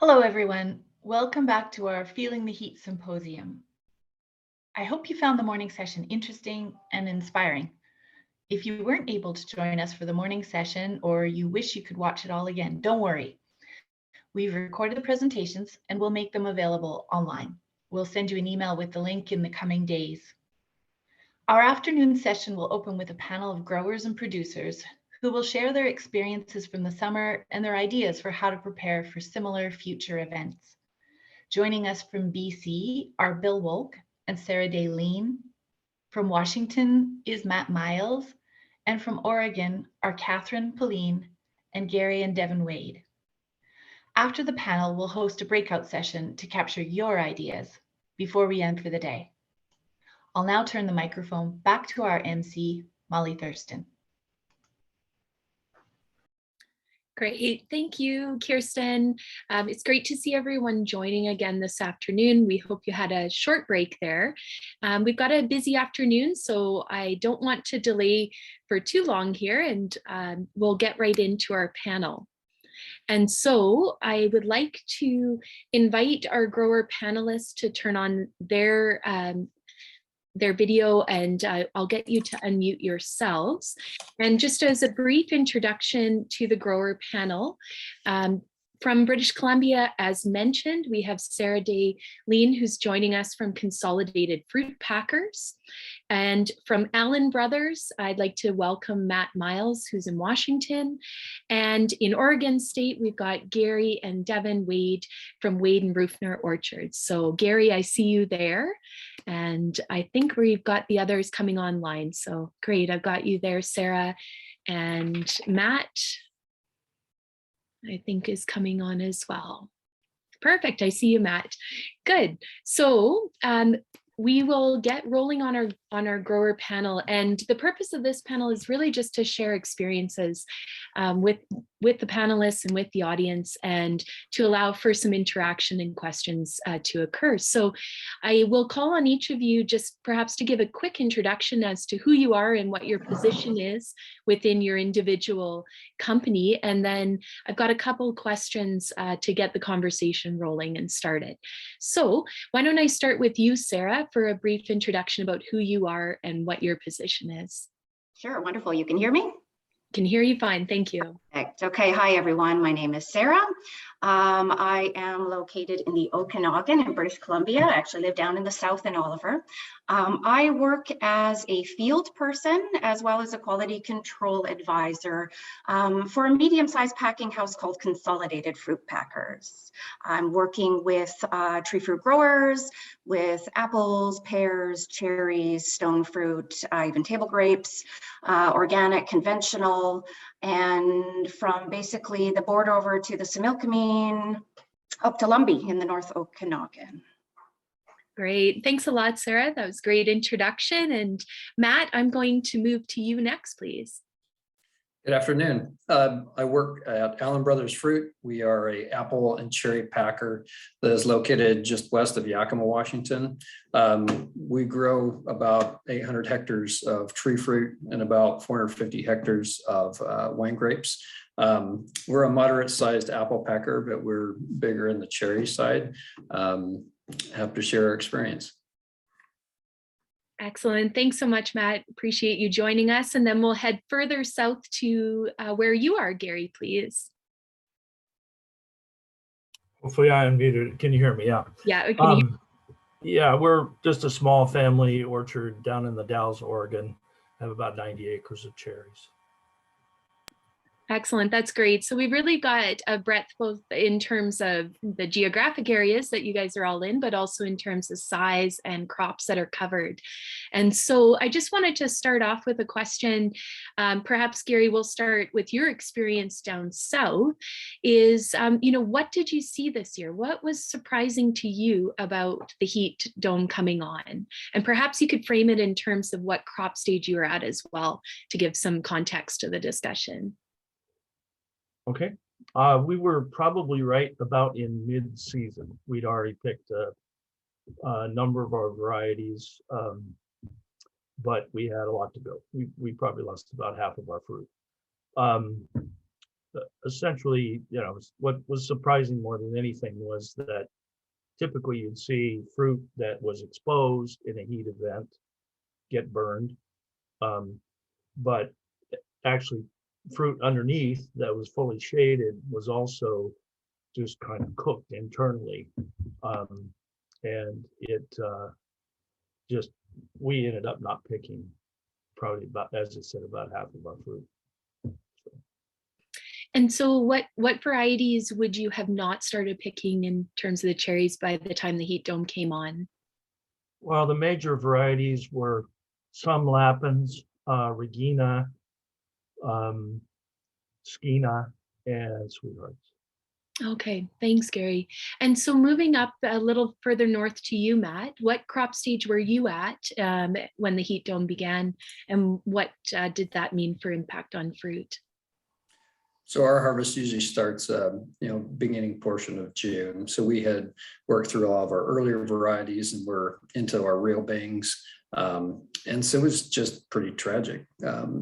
Hello, everyone. Welcome back to our Feeling the Heat Symposium. I hope you found the morning session interesting and inspiring. If you weren't able to join us for the morning session or you wish you could watch it all again, don't worry. We've recorded the presentations and we'll make them available online. We'll send you an email with the link in the coming days. Our afternoon session will open with a panel of growers and producers who will share their experiences from the summer and their ideas for how to prepare for similar future events. Joining us from BC are Bill Wolk and Sarah Day-Lean. From Washington is Matt Miles, and from Oregon are Catherine Pauline and Gary and Devin Wade. After the panel, we'll host a breakout session to capture your ideas before we end for the day. I'll now turn the microphone back to our MC, Molly Thurston. Great, thank you, Kirsten. It's great to see everyone joining again this afternoon. We hope you had a short break there. We've got a busy afternoon, so I don't want to delay for too long here, and we'll get right into our panel. And so I would like to invite our grower panelists to turn on their video, and I'll get you to unmute yourselves. And just as a brief introduction to the grower panel, from British Columbia, as mentioned, we have Sarah Day-Lean, who's joining us from Consolidated Fruit Packers. And from Allen Brothers, I'd like to welcome Matt Miles, who's in Washington. And in Oregon State, we've got Gary and Devin Wade from Wade and Rufner Orchards. So Gary, I see you there. And I think we've got the others coming online. So great, I've got you there, Sarah. And Matt, I think, is coming on as well. Perfect, I see you, Matt. Good. So we will get rolling on our grower panel, and the purpose of this panel is really just to share experiences with the panelists and with the audience, and to allow for some interaction and questions to occur. So I will call on each of you just perhaps to give a quick introduction as to who you are and what your position is within your individual company, and then I've got a couple questions to get the conversation rolling and started. So why don't I start with you, Sarah, for a brief introduction about who you are and what your position is. Sure, wonderful. You can hear me? Can hear you fine, thank you. Perfect. Okay, hi everyone. My name is Sarah. I am located in the Okanagan in British Columbia. I actually live down in the south in Oliver. I work as a field person as well as a quality control advisor for a medium-sized packing house called Consolidated Fruit Packers. I'm working with tree fruit growers, with apples, pears, cherries, stone fruit, even table grapes, organic, conventional, and from basically the border over to the Similkameen up to Lumbee in the North Okanagan. Great, thanks a lot, Sarah. That was a great introduction. And Matt, I'm going to move to you next, please. Good afternoon. I work at Allen Brothers Fruit. We are an apple and cherry packer that is located just west of Yakima, Washington. We grow about 800 hectares of tree fruit and about 450 hectares of wine grapes. We're a moderate-sized apple packer, but we're bigger in the cherry side. Happy to share our experience. Excellent. Thanks so much, Matt. Appreciate you joining us. And then we'll head further south to where you are, Gary, please. Hopefully I unmuted. Can you hear me? Yeah. Yeah, we can hear. Yeah, we're just a small family orchard down in the Dalles, Oregon. Have about 90 acres of cherries. Excellent, that's great. So we've really got a breadth both in terms of the geographic areas that you guys are all in, but also in terms of size and crops that are covered. And so I just wanted to start off with a question. Perhaps, Gary, we'll start with your experience down south. Is, what did you see this year? What was surprising to you about the heat dome coming on? And perhaps you could frame it in terms of what crop stage you were at as well, to give some context to the discussion. Okay, we were probably right about in mid-season. We'd already picked a number of our varieties, but we had a lot to go. We probably lost about half of our fruit. essentially, what was surprising more than anything was that typically you'd see fruit that was exposed in a heat event get burned. But actually fruit underneath that was fully shaded was also just kind of cooked internally. And it just, we ended up not picking probably about, as I said, about half of our fruit. And so what varieties would you have not started picking in terms of the cherries by the time the heat dome came on? Well, the major varieties were some Lapins, Regina, Skeena, and Sweethearts. Okay, thanks, Gary. And so moving up a little further north to you, Matt, what crop stage were you at when the heat dome began, and what did that mean for impact on fruit? So our harvest usually starts, beginning portion of June. So we had worked through all of our earlier varieties and we're into our real bangs. And so it was just pretty tragic.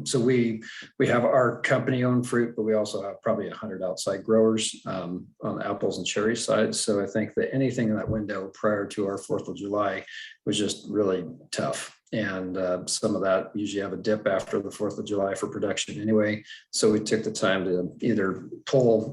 So we have our company owned fruit, but we also have probably 100 outside growers on the apples and cherry side. So I think that anything in that window prior to our 4th of July was just really tough. And some of that usually have a dip after the 4th of July for production anyway. So we took the time to either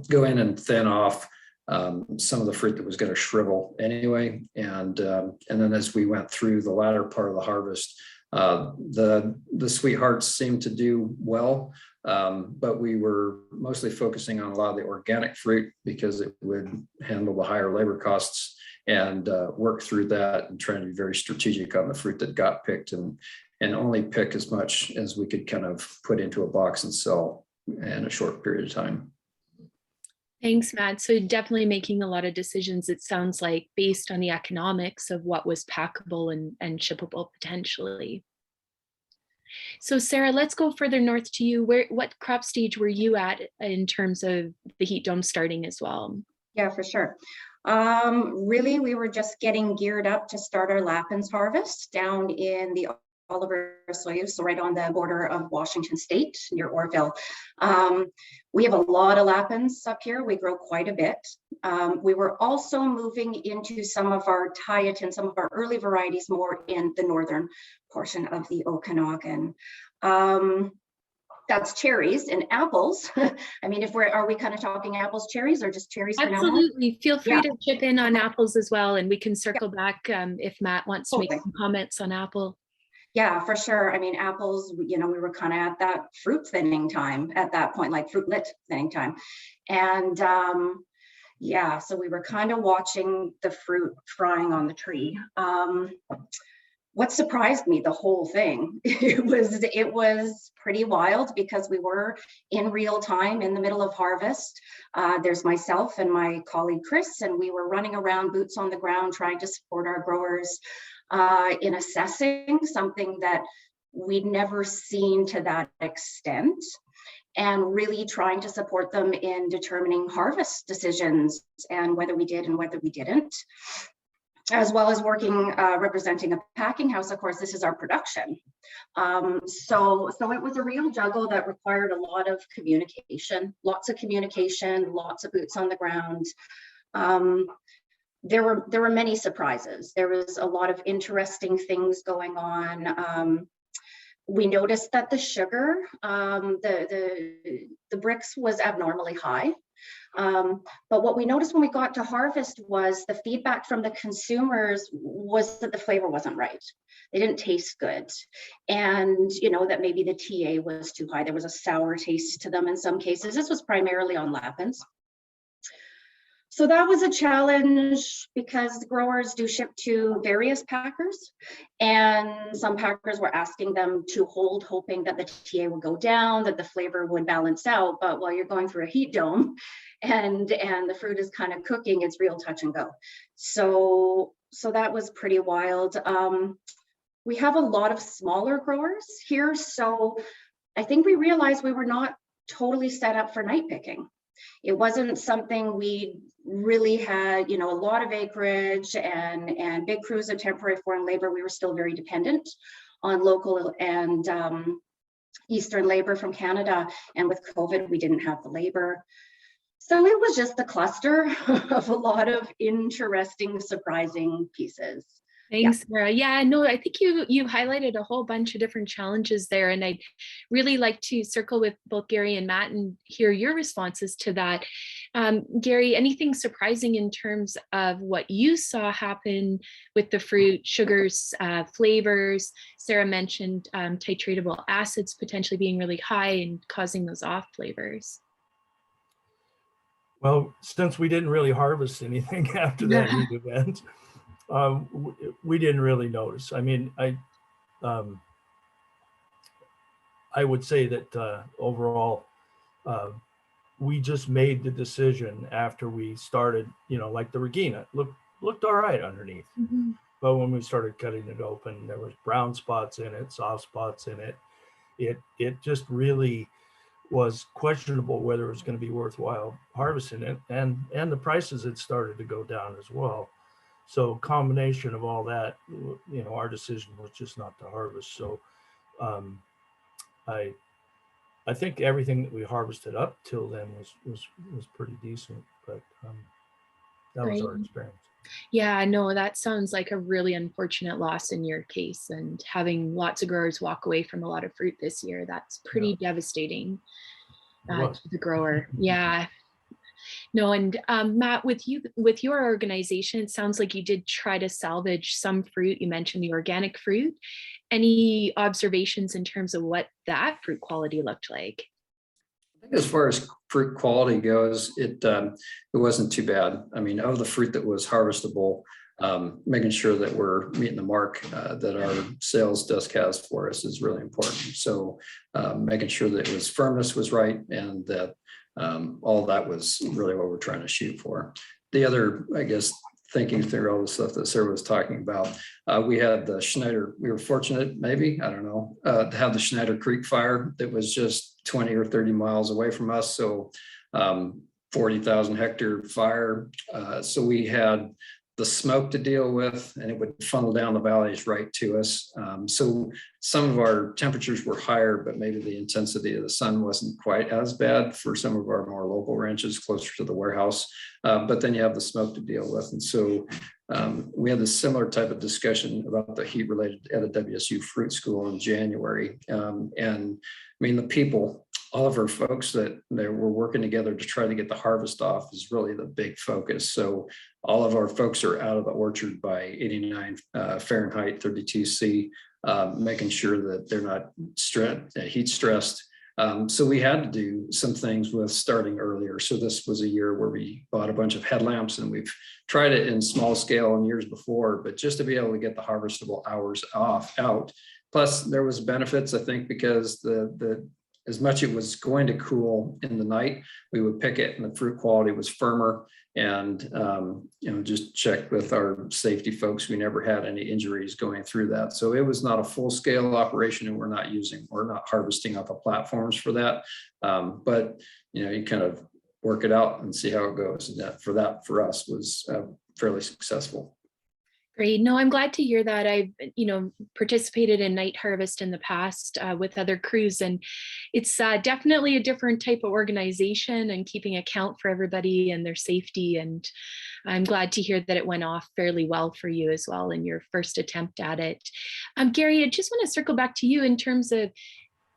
go in and thin off some of the fruit that was going to shrivel anyway. And then as we went through the latter part of the harvest, the Sweethearts seemed to do well, but we were mostly focusing on a lot of the organic fruit because it would handle the higher labor costs and work through that and trying to be very strategic on the fruit that got picked and only pick as much as we could kind of put into a box and sell in a short period of time. Thanks, Matt. So definitely making a lot of decisions, it sounds like, based on the economics of what was packable and shippable potentially. So Sarah, let's go further north to you. What crop stage were you at in terms of the heat dome starting as well? Yeah, for sure. Really, we were just getting geared up to start our Lapins harvest down in the Oliver Soyuz, so right on the border of Washington State near Orville. We have a lot of Lapins up here. We grow quite a bit. We were also moving into some of our Tieton, some of our early varieties more in the northern portion of the Okanagan. That's cherries and apples. I mean, are we kind of talking apples, cherries, or just cherries for now? Absolutely. Feel free to chip in on apples as well, and we can circle back if Matt wants to make some comments on apple. Yeah, for sure. I mean, apples, we were kind of at that fruit thinning time at that point, like fruitlet thinning time. And yeah, so we were kind of watching the fruit frying on the tree. What surprised me, the whole thing, it was pretty wild because we were in real time in the middle of harvest. There's myself and my colleague Chris, and we were running around boots on the ground trying to support our growers in assessing something that we'd never seen to that extent, and really trying to support them in determining harvest decisions and whether we did and whether we didn't, as well as working, representing a packing house. Of course, this is our production. So it was a real juggle that required a lot of communication, lots of boots on the ground. There were many surprises. There was a lot of interesting things going on. We noticed that the sugar, the Brix was abnormally high. But what we noticed when we got to harvest was the feedback from the consumers was that the flavor wasn't right. They didn't taste good. And, that maybe the TA was too high. There was a sour taste to them in some cases. This was primarily on Lapins. So that was a challenge because the growers do ship to various packers, and some packers were asking them to hold, hoping that the TA would go down, that the flavor would balance out. But while you're going through a heat dome and the fruit is kind of cooking, it's real touch and go. So that was pretty wild. We have a lot of smaller growers here. So I think we realized we were not totally set up for night picking. It wasn't something we really had, a lot of acreage and big crews of temporary foreign labor. We were still very dependent on local and Eastern labor from Canada. And with COVID, we didn't have the labor. So it was just a cluster of a lot of interesting, surprising pieces. Thanks, Sarah. Yeah, no, I think you highlighted a whole bunch of different challenges there, and I'd really like to circle with both Gary and Matt and hear your responses to that. Gary, anything surprising in terms of what you saw happen with the fruit, sugars, flavors? Sarah mentioned titratable acids potentially being really high and causing those off flavors. Well, since we didn't really harvest anything after that heat event, we didn't really notice. I mean, I would say that overall, we just made the decision after we started, like the Regina looked all right underneath. Mm-hmm. But when we started cutting it open, there was brown spots in it, soft spots in it. It just really was questionable whether it was going to be worthwhile harvesting it, and the prices had started to go down as well. So combination of all that, our decision was just not to harvest. So I think everything that we harvested up till then was pretty decent, but that was our experience. Yeah, no, that sounds like a really unfortunate loss in your case, and having lots of growers walk away from a lot of fruit this year, that's pretty devastating to the grower. Yeah. No, and Matt, with your organization, it sounds like you did try to salvage some fruit. You mentioned the organic fruit. Any observations in terms of what that fruit quality looked like? I think as far as fruit quality goes, it wasn't too bad. I mean, of the fruit that was harvestable, making sure that we're meeting the mark that our sales desk has for us is really important. So making sure that its firmness was right, and that all that was really what we're trying to shoot for. The other, I guess, thinking through all the stuff that Sarah was talking about, we had the Schneider, we were fortunate, maybe, I don't know, to have the Schneider Creek fire that was just 20 or 30 miles away from us. So 40,000 hectare fire. So we had the smoke to deal with, and it would funnel down the valleys right to us. So some of our temperatures were higher, but maybe the intensity of the sun wasn't quite as bad for some of our more local ranches closer to the warehouse. But then you have the smoke to deal with. And so we had a similar type of discussion about the heat related at a WSU fruit school in January. And I mean, the people, all of our folks that were working together to try to get the harvest off is really the big focus. So all of our folks are out of the orchard by 89 Fahrenheit, 32 C, making sure that they're not heat stressed. So we had to do some things with starting earlier. So this was a year where we bought a bunch of headlamps, and we've tried it in small scale in years before, but just to be able to get the harvestable hours out. Plus there was benefits, I think, because as much it was going to cool in the night, we would pick it and the fruit quality was firmer. And just checked with our safety folks, we never had any injuries going through that. So it was not a full scale operation, and we're not harvesting off of platforms for that. But you kind of work it out and see how it goes. And that for us was fairly successful. Great. No, I'm glad to hear that. I've, participated in night harvest in the past with other crews, and it's definitely a different type of organization and keeping account for everybody and their safety. And I'm glad to hear that it went off fairly well for you as well in your first attempt at it. Gary, I just want to circle back to you in terms of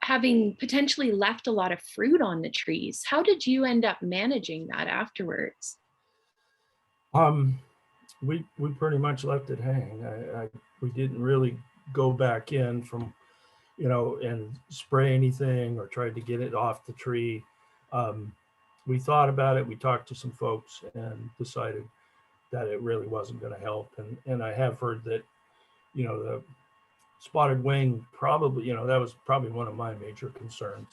having potentially left a lot of fruit on the trees. How did you end up managing that afterwards? We pretty much left it hang. We didn't really go back in from, and spray anything or tried to get it off the tree. We thought about it. We talked to some folks and decided that it really wasn't going to help. And I have heard that, the spotted wing probably, that was probably one of my major concerns,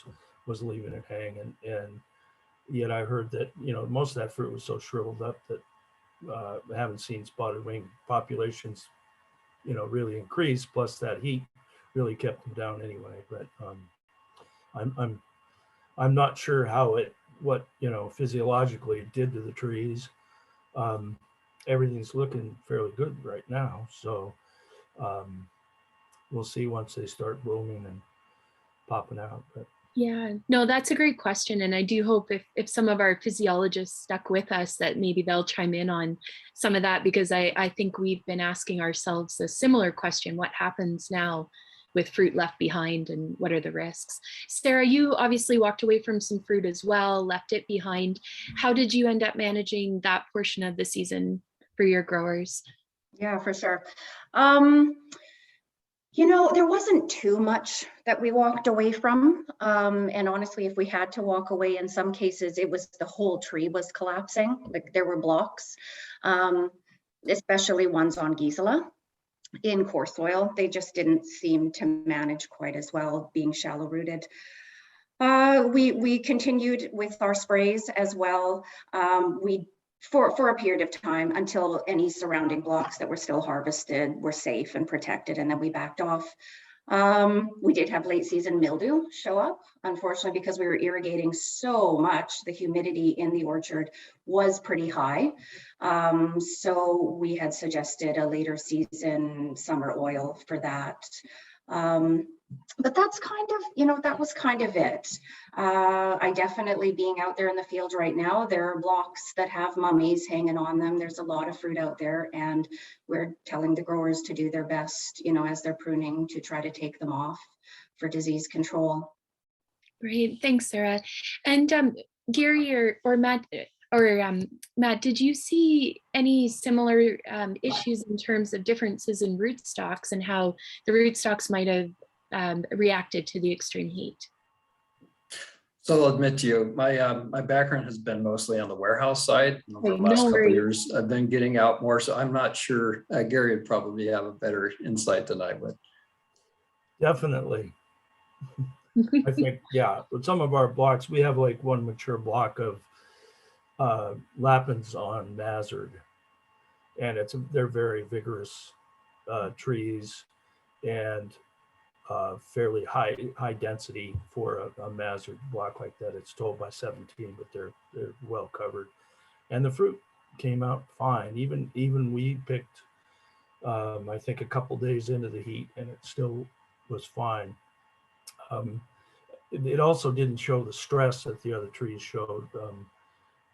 was leaving it hang. And yet I heard that, most of that fruit was so shriveled up that haven't seen spotted wing populations, really increase. Plus that heat really kept them down anyway. But I'm not sure what physiologically it did to the trees. Everything's looking fairly good right now, so we'll see once they start blooming popping out. But Yeah, no, that's a great question. And I do hope if some of our physiologists stuck with us that maybe they'll chime in on some of that, because I think we've been asking ourselves a similar question: what happens now with fruit left behind and what are the risks? Sarah, you obviously walked away from some fruit as well, left it behind. How did you end up managing that portion of the season for your growers? Yeah, for sure. There wasn't too much that we walked away from. And honestly, if we had to walk away, in some cases, it was the whole tree was collapsing. Like there were blocks, especially ones on Gisela in coarse soil. They just didn't seem to manage quite as well being shallow rooted. We continued with our sprays as well. For a period of time until any surrounding blocks that were still harvested were safe and protected, and then we backed off. We did have late season mildew show up, unfortunately, because we were irrigating so much. The humidity in the orchard was pretty high. So we had suggested a later season summer oil for that. But that's kind of, that was kind of it. I definitely, being out there in the field right now, there are blocks that have mummies hanging on them. There's a lot of fruit out there, and we're telling the growers to do their best, as they're pruning, to try to take them off for disease control. Great, thanks, Sarah. And Gary or Matt, Matt, did you see any similar issues in terms of differences in rootstocks and how the rootstocks might have reacted to the extreme heat? So I'll admit to you, my background has been mostly on the warehouse side. Over the last couple of years, I've been getting out more, so I'm not sure. Gary would probably have a better insight than I would. definitely. I think, yeah, with some of our blocks, we have like one mature block of lapins on Mazard, and they're very vigorous trees and fairly high density for a Mazard block like that. It's 12 by 17, but they're well covered, and the fruit came out fine. Even we picked, I think, a couple days into the heat, and it still was fine. It also didn't show the stress that the other trees showed.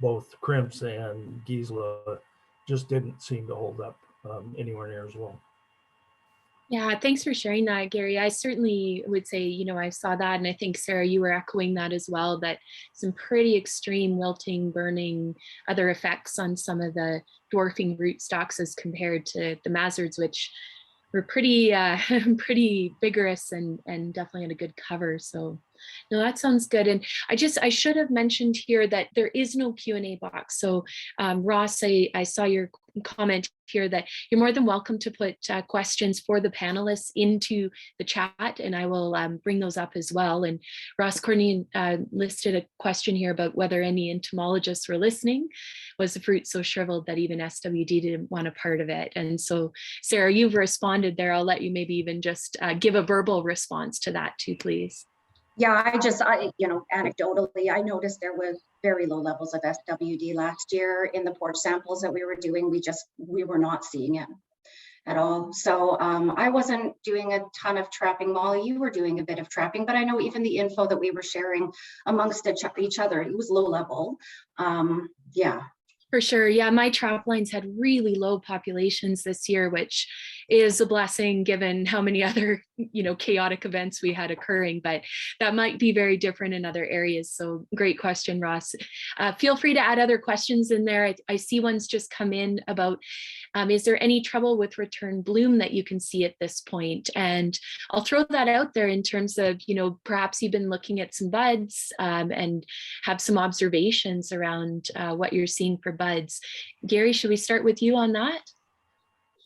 Both Crimps and Gisela just didn't seem to hold up anywhere near as well. Yeah, thanks for sharing that, Gary. I certainly would say, I saw that, and I think, Sarah, you were echoing that as well, that some pretty extreme wilting, burning, other effects on some of the dwarfing rootstocks as compared to the Mazards, which were pretty pretty vigorous and definitely had a good cover. So no, that sounds good. And I should have mentioned here that there is no Q&A box. So Ross, I saw your comment here that you're more than welcome to put questions for the panelists into the chat, and I will bring those up as well. And Ross Courtney listed a question here about whether any entomologists were listening. Was the fruit so shriveled that even SWD didn't want a part of it? And so, Sarah, you've responded there. I'll let you maybe even just give a verbal response to that too, please. Yeah, anecdotally, I noticed there was very low levels of SWD last year in the porch samples that we were doing. We were not seeing it at all. So I wasn't doing a ton of trapping. Molly, you were doing a bit of trapping, but I know even the info that we were sharing amongst each other, it was low level. Yeah. For sure. Yeah, my trap lines had really low populations this year, which is a blessing given how many other, chaotic events we had occurring, but that might be very different in other areas. So great question, Ross. Feel free to add other questions in there. I see ones just come in about, is there any trouble with return bloom that you can see at this point? And I'll throw that out there in terms of, perhaps you've been looking at some buds and have some observations around what you're seeing for buds. Gary, should we start with you on that?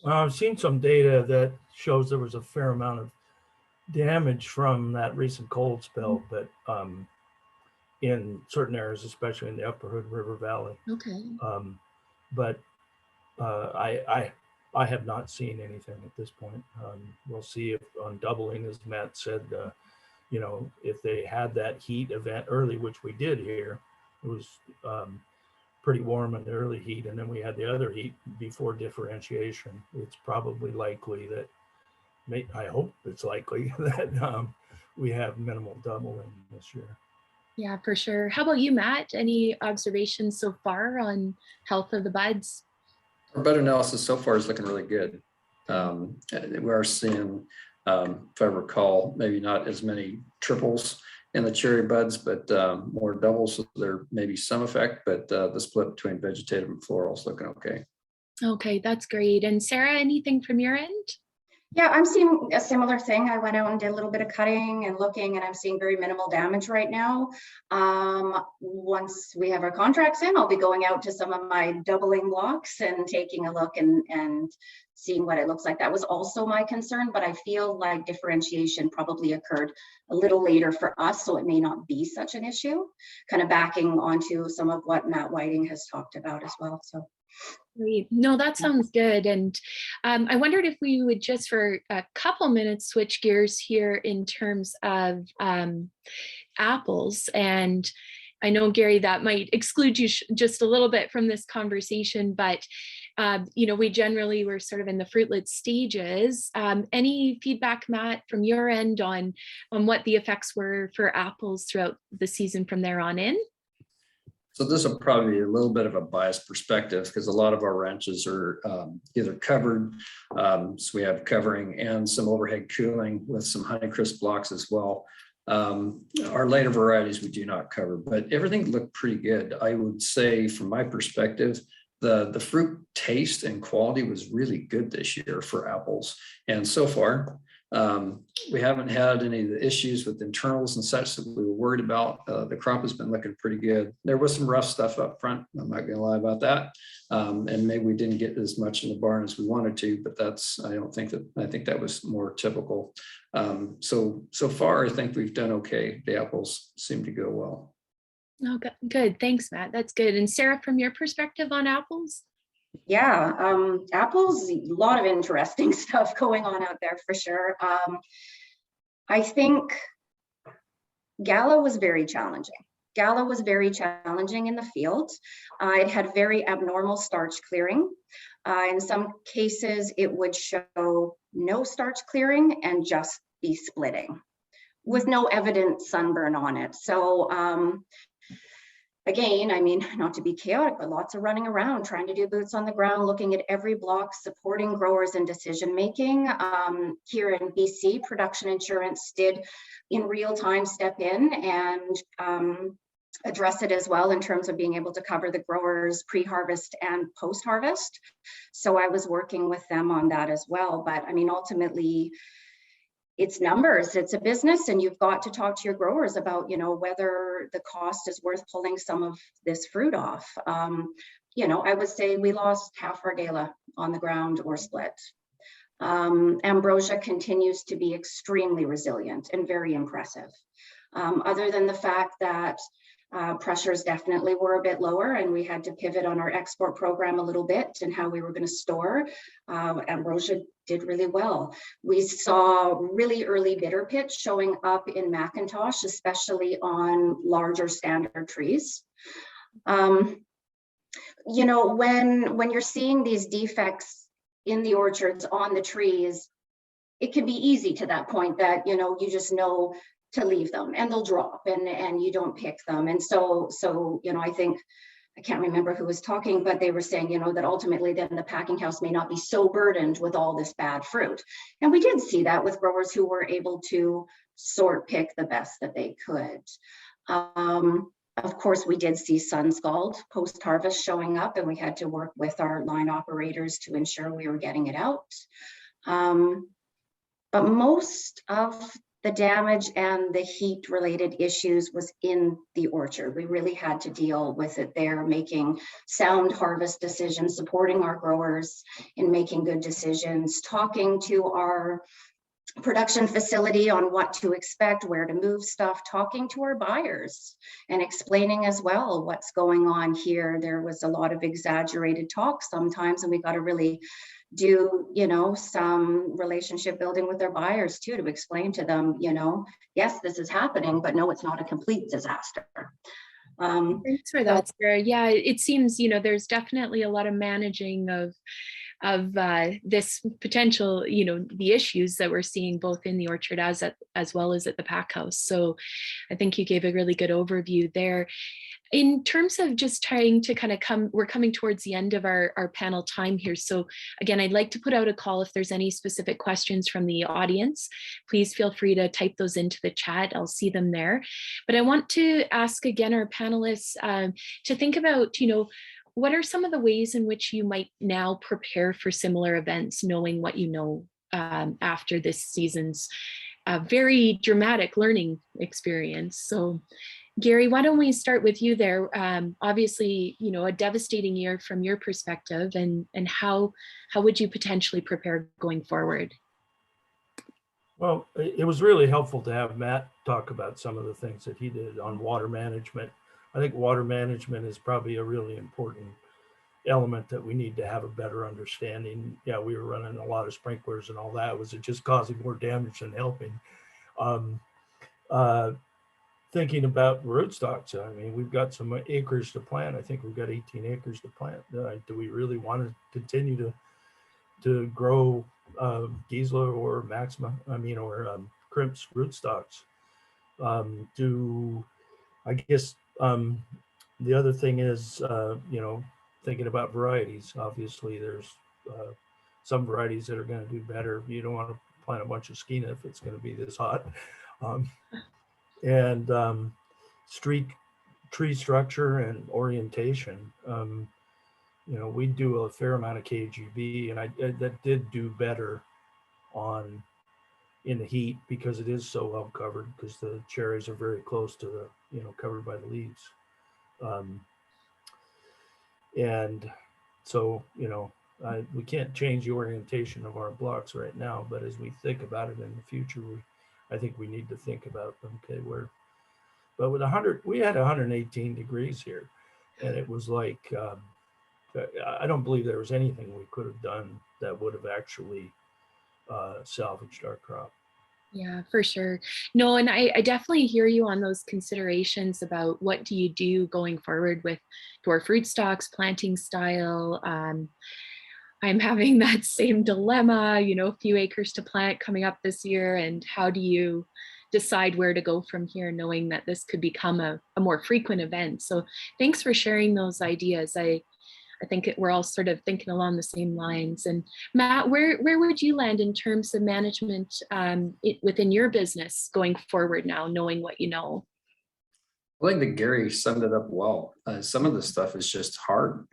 I've seen some data that shows there was a fair amount of damage from that recent cold spell, but in certain areas, especially in the Upper Hood River Valley. Okay. But I have not seen anything at this point. We'll see if on doubling, as Matt said, if they had that heat event early, which we did here, it was pretty warm in the early heat, and then we had the other heat before differentiation. It's probably likely that, I hope it's likely that we have minimal doubling this year. Yeah, for sure. How about you, Matt? Any observations so far on health of the buds? Our bud analysis so far is looking really good. We are seeing, if I recall, maybe not as many triples in the cherry buds, but more doubles. So there may be some effect, but the split between vegetative and floral is looking okay. Okay, that's great. And Sarah, anything from your end? Yeah, I'm seeing a similar thing. I went out and did a little bit of cutting and looking, and I'm seeing very minimal damage right now. Once we have our contracts in, I'll be going out to some of my doubling blocks and taking a look and seeing what it looks like. That was also my concern, but I feel like differentiation probably occurred a little later for us, so it may not be such an issue. Kind of backing onto some of what Matt Whiting has talked about as well. So. Great. No, that sounds good. And I wondered if we would just for a couple minutes switch gears here in terms of apples. And I know, Gary, that might exclude you just a little bit from this conversation, but we generally were sort of in the fruitlets stages. Any feedback, Matt, from your end on what the effects were for apples throughout the season from there on in? So this will probably be a little bit of a biased perspective because a lot of our ranches are either covered, so we have covering and some overhead cooling with some Honeycrisp blocks as well. Our later varieties we do not cover, but everything looked pretty good. I would say from my perspective, the fruit taste and quality was really good this year for apples. And so far, we haven't had any of the issues with internals and such that we were worried about. The crop has been looking pretty good. There was some rough stuff up front. I'm not going to lie about that. And maybe we didn't get as much in the barn as we wanted to, but I think that was more typical. So far, I think we've done okay. The apples seem to go well. Oh, good. Thanks, Matt. That's good. And Sarah, from your perspective on apples? Yeah, apples, a lot of interesting stuff going on out there for sure. I think Gala was very challenging. Gala was very challenging in the field. It had very abnormal starch clearing. In some cases, it would show no starch clearing and just be splitting with no evident sunburn on it. So again, I mean, not to be chaotic, but lots of running around, trying to do boots on the ground, looking at every block, supporting growers in decision-making. Here in BC, Production Insurance did in real time step in and address it as well in terms of being able to cover the growers pre-harvest and post-harvest. So I was working with them on that as well. But I mean, ultimately, it's numbers, it's a business, and you've got to talk to your growers about, whether the cost is worth pulling some of this fruit off. I would say we lost half our Gala on the ground or split. Ambrosia continues to be extremely resilient and very impressive. Other than the fact that pressures definitely were a bit lower and we had to pivot on our export program a little bit and how we were going to store. Ambrosia did really well. We saw really early bitter pitch showing up in Macintosh, especially on larger standard trees. When you're seeing these defects in the orchards on the trees, it can be easy to that point that, you just know to leave them and they'll drop and you don't pick them. And so, I think, I can't remember who was talking, but they were saying, that ultimately then the packing house may not be so burdened with all this bad fruit. And we did see that with growers who were able to sort pick the best that they could. Of course, we did see sun scald post-harvest showing up, and we had to work with our line operators to ensure we were getting it out. But most of the damage and the heat related issues was in the orchard. We really had to deal with it there, making sound harvest decisions, supporting our growers in making good decisions, talking to our production facility on what to expect, where to move stuff, talking to our buyers and explaining as well what's going on here. There was a lot of exaggerated talk sometimes, and we got to really do some relationship building with their buyers too, to explain to them, yes, this is happening, but no, it's not a complete disaster. Thanks for that, Sarah. Yeah, it seems there's definitely a lot of managing of of this potential, the issues that we're seeing both in the orchard as well as at the pack house. So I think you gave a really good overview there. In terms of just trying to kind of we're coming towards the end of our panel time here. So again, I'd like to put out a call if there's any specific questions from the audience. Please feel free to type those into the chat. I'll see them there. But I want to ask again our panelists to think about, what are some of the ways in which you might now prepare for similar events, knowing what you know after this season's very dramatic learning experience. So Gary, why don't we start with you there? Obviously, a devastating year from your perspective, and how would you potentially prepare going forward? Well, it was really helpful to have Matt talk about some of the things that he did on water management. I think water management is probably a really important element that we need to have a better understanding. Yeah, we were running a lot of sprinklers and all that. Was it just causing more damage than helping? Thinking about rootstocks, I mean, we've got some acres to plant. I think we've got 18 acres to plant. Do we really want to continue to grow Giesler or Maxima? I mean, or Crimp's rootstocks? I guess the other thing is, thinking about varieties. Obviously, there's some varieties that are going to do better. You don't want to plant a bunch of skeena if it's going to be this hot. And tree structure and orientation. We do a fair amount of KGB, and that did do better in the heat because it is so well covered, because the cherries are very close to the, covered by the leaves. And so, we can't change the orientation of our blocks right now, but as we think about it in the future, I think we need to think about, okay, but with we had 118 degrees here, and it was like, I don't believe there was anything we could have done that would have actually salvaged our crop. Yeah, for sure. No, and I definitely hear you on those considerations about what do you do going forward with dwarf rootstocks, planting style. I'm having that same dilemma, a few acres to plant coming up this year, and how do you decide where to go from here, knowing that this could become a more frequent event. So thanks for sharing those ideas. I think we're all sort of thinking along the same lines. And Matt, where would you land in terms of management within your business going forward now, knowing what you know? I think that Gary summed it up well. Some of the stuff is just hard.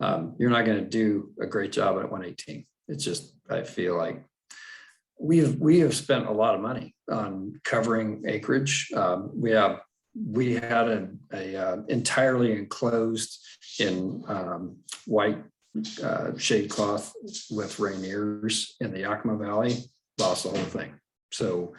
You're not going to do a great job at 118. It's just, I feel like we have spent a lot of money on covering acreage. We had a entirely enclosed in white shade cloth with Rainiers in the Yakima Valley. Lost the whole thing. So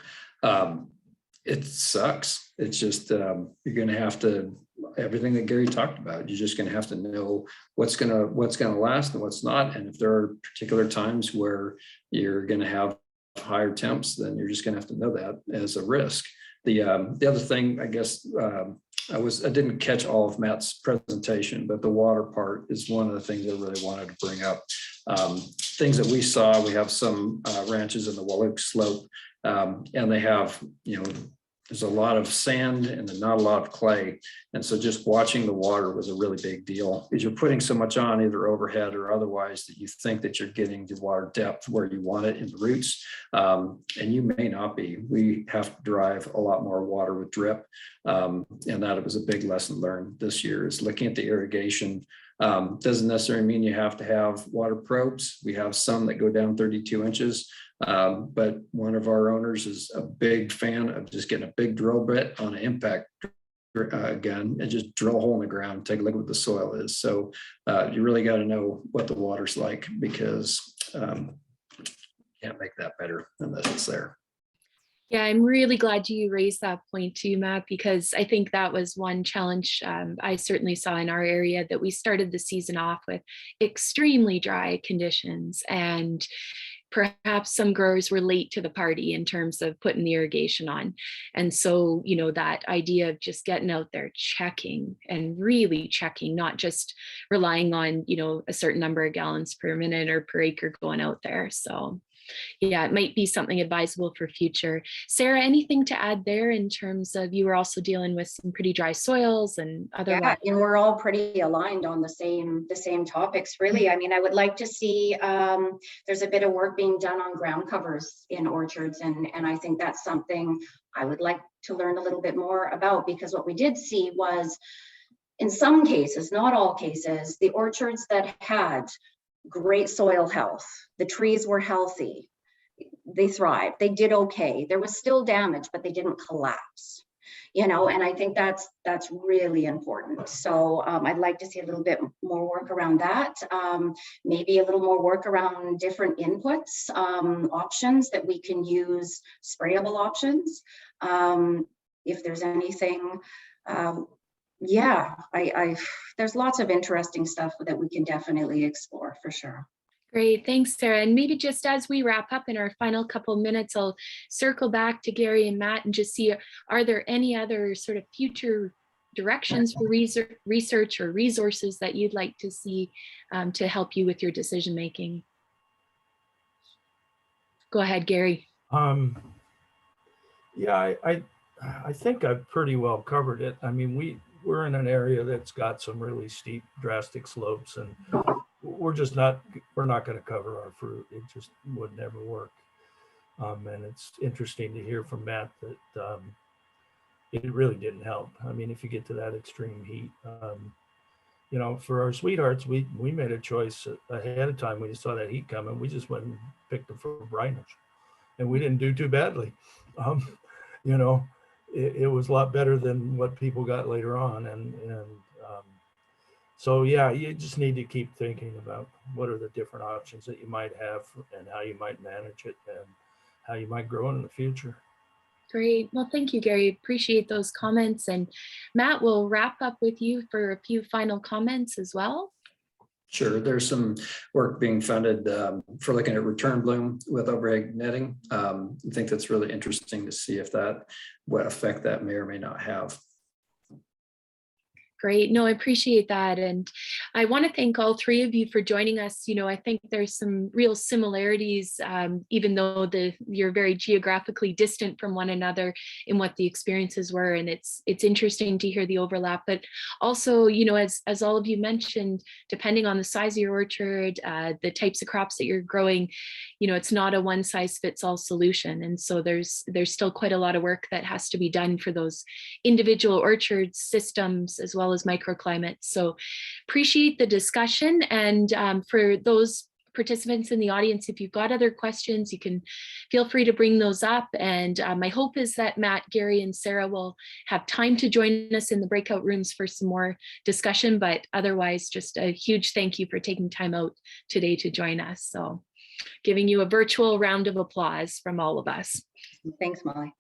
it sucks. It's just you're going to have to, everything that Gary talked about, you're just going to have to know what's going to last and what's not. And if there are particular times where you're going to have higher temps, then you're just going to have to know that as a risk. The other thing, I guess, I didn't catch all of Matt's presentation, but the water part is one of the things I really wanted to bring up. Things that we saw, we have some ranches in the Walluk Slope, and they have, there's a lot of sand and not a lot of clay. And so just watching the water was a really big deal, because you're putting so much on either overhead or otherwise that you think that you're getting the water depth where you want it in the roots. And you may not be. We have to drive a lot more water with drip. And that was a big lesson learned this year, is looking at the irrigation. Doesn't necessarily mean you have to have water probes. We have some that go down 32 inches. But one of our owners is a big fan of just getting a big drill bit on an impact gun and just drill a hole in the ground, take a look at what the soil is. So you really got to know what the water's like, because you can't make that better unless it's there. Yeah, I'm really glad you raised that point too, Matt, because I think that was one challenge I certainly saw in our area, that we started the season off with extremely dry conditions, and perhaps some growers were late to the party in terms of putting the irrigation on. And so, you know, that idea of just getting out there, checking and really checking, not just relying on, you know, a certain number of gallons per minute or per acre going out there. So yeah, it might be something advisable for future. Sarah, anything to add there in terms of, you were also dealing with some pretty dry soils and otherwise? Yeah, and we're all pretty aligned on the same topics, really. I mean, I would like to see there's a bit of work being done on ground covers in orchards, and I think that's something I would like to learn a little bit more about, because what we did see was, in some cases, not all cases, the orchards that had great soil health, the trees were healthy, they thrived, they did okay. There was still damage, but they didn't collapse, you know, and I think that's really important. So I'd like to see a little bit more work around that. Maybe a little more work around different inputs, options that we can use, sprayable options. If there's anything, yeah, there's lots of interesting stuff that we can definitely explore for sure. Great, thanks, Sarah. And maybe just as we wrap up in our final couple minutes, I'll circle back to Gary and Matt and just see, are there any other sort of future directions for research or resources that you'd like to see to help you with your decision making? Go ahead, Gary. Yeah, I think I've pretty well covered it. I mean, we're in an area that's got some really steep, drastic slopes, and we're not going to cover our fruit. It just would never work. And it's interesting to hear from Matt that it really didn't help. I mean, if you get to that extreme heat, you know, for our sweethearts, we made a choice ahead of time. We saw that heat coming. We just went and picked them for brightness, and we didn't do too badly. You know, it was a lot better than what people got later on, and so yeah, you just need to keep thinking about what are the different options that you might have and how you might manage it and how you might grow in the future. Great. Well, thank you, Gary. Appreciate those comments. And Matt, we'll wrap up with you for a few final comments as well. Sure. There's some work being funded for looking at return bloom with overhang netting. I think that's really interesting to see if what effect that may or may not have. Great. No, I appreciate that. And I want to thank all three of you for joining us. You know, I think there's some real similarities, even though you're very geographically distant from one another in what the experiences were. And it's interesting to hear the overlap, but also, you know, as all of you mentioned, depending on the size of your orchard, the types of crops that you're growing, you know, it's not a one size fits all solution. And so there's still quite a lot of work that has to be done for those individual orchard systems as well as microclimates. So appreciate the discussion. And for those participants in the audience, if you've got other questions, you can feel free to bring those up. And my hope is that Matt, Gary, and Sarah will have time to join us in the breakout rooms for some more discussion. But otherwise, just a huge thank you for taking time out today to join us. So giving you a virtual round of applause from all of us. Thanks, Molly.